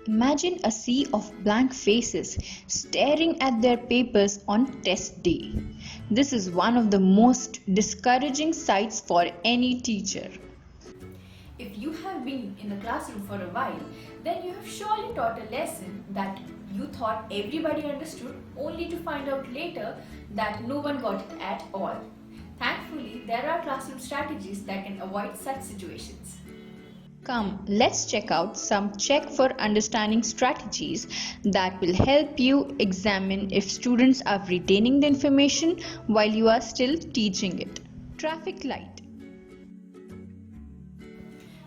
Imagine a sea of blank faces staring at their papers on test day. This is one of the most discouraging sights for any teacher. If you have been in the classroom for a while, then you have surely taught a lesson that you thought everybody understood only to find out later that no one got it at all. Thankfully, there are classroom strategies that can avoid such situations. Come, let's check out some check for understanding strategies that will help you examine if students are retaining the information while you are still teaching it. Traffic light.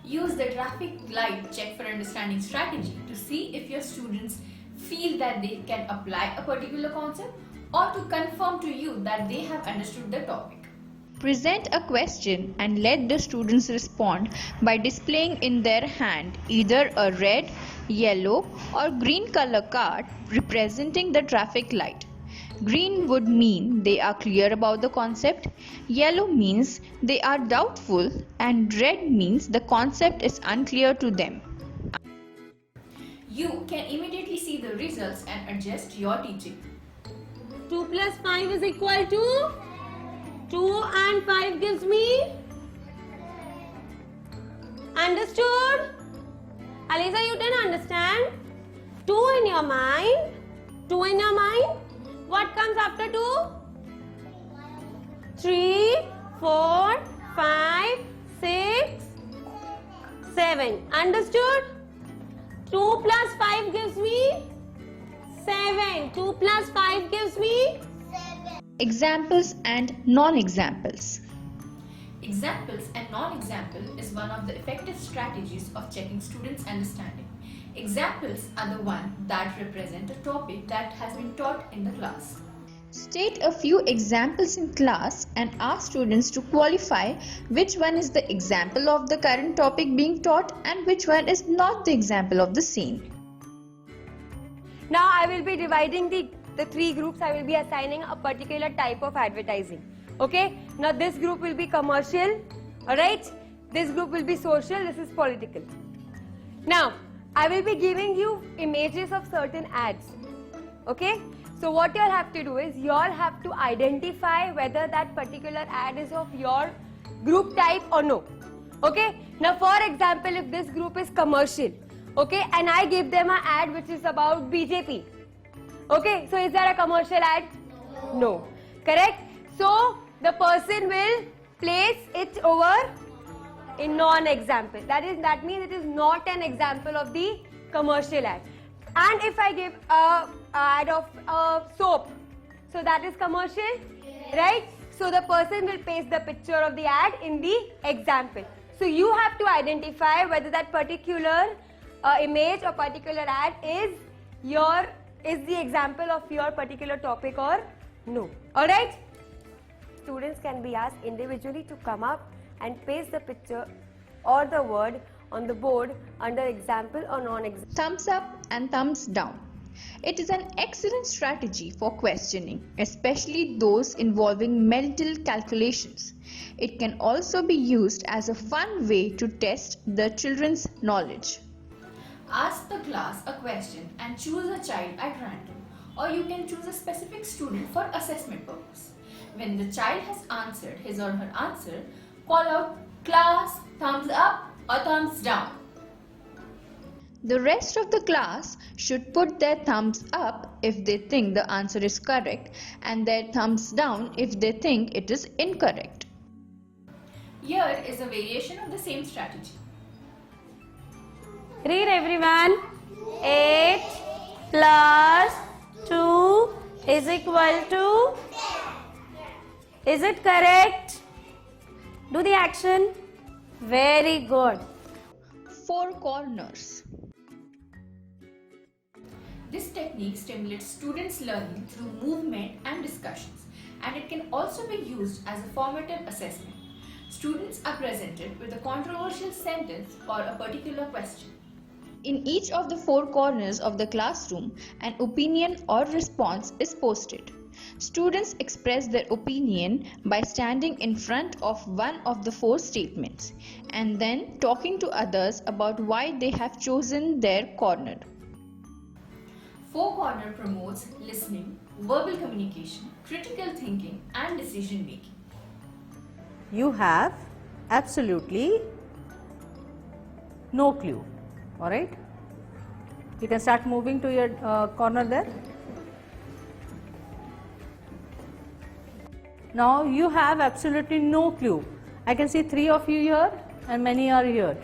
Use the traffic light check for understanding strategy to see if your students feel that they can apply a particular concept or to confirm to you that they have understood the topic. Present a question and let the students respond by displaying in their hand either a red, yellow or green color card representing the traffic light. Green would mean they are clear about the concept, yellow means they are doubtful, and red means the concept is unclear to them. You can immediately see the results and adjust your teaching. 2 plus 5 is equal to 2 and 5 gives me. Understood? Alisa, you didn't understand? 2 in your mind. 2 in your mind. What comes after 2? 3, 4, 5, 6, 7. Understood? 2 plus 5 gives me 7. 2 plus 5 gives me. Examples and non-examples. Examples and non-example is one of the effective strategies of checking students' understanding. Examples are the ones that represent a topic that has been taught in the class. State a few examples in class and ask students to qualify which one is the example of the current topic being taught and which one is not the example of the same. Now I will be dividing the 3 groups. I will be assigning a particular type of advertising. Okay? Now this group will be commercial. Alright? This group will be social. This is political. Now I will be giving you images of certain ads. Okay? So what you all have to do is you all have to identify whether that particular ad is of your group type or no. Okay? Now for example, if this group is commercial, okay, and I give them an ad which is about BJP. Okay, so is there a commercial ad? No. Correct? So the person will place it over in non-example. That means it is not an example of the commercial ad. And if I give a ad of soap, so that is commercial, right? So the person will paste the picture of the ad in the example. So you have to identify whether that particular image or particular ad is the example of your particular topic or no. Alright? Students can be asked individually to come up and paste the picture or the word on the board under example or non-example. Thumbs up and thumbs down. It is an excellent strategy for questioning, especially those involving mental calculations. It can also be used as a fun way to test the children's knowledge. Ask the class a question and choose a child at random, or you can choose a specific student for assessment purpose. When the child has answered his or her answer, call out class, thumbs up or thumbs down. The rest of the class should put their thumbs up if they think the answer is correct and their thumbs down if they think it is incorrect. Here is a variation of the same strategy. Read everyone. 8 plus 2 is equal to. Is it correct? Do the action. Very good. 4 corners. This technique stimulates students' learning through movement and discussions, and it can also be used as a formative assessment. Students are presented with a controversial sentence or a particular question. In each of the 4 corners of the classroom, an opinion or response is posted. Students express their opinion by standing in front of one of the 4 statements and then talking to others about why they have chosen their corner. Four corner promotes listening, verbal communication, critical thinking, and decision making. You have absolutely no clue. All right. You can start moving to your corner there. Now you have absolutely no clue. I can see 3 of you here and many are here.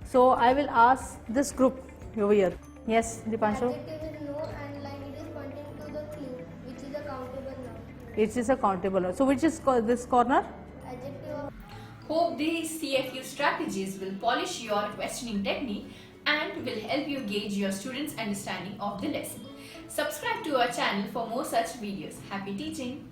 So I will ask this group over here. Yes, Dipanshu? Adjective is no and line it is pointing to the clue which is a countable noun. It is a countable noun. So which is this corner? Adjective of Hope these CFU strategies will polish your questioning technique and will help you gauge your students' understanding of the lesson. Subscribe to our channel for more such videos. Happy teaching!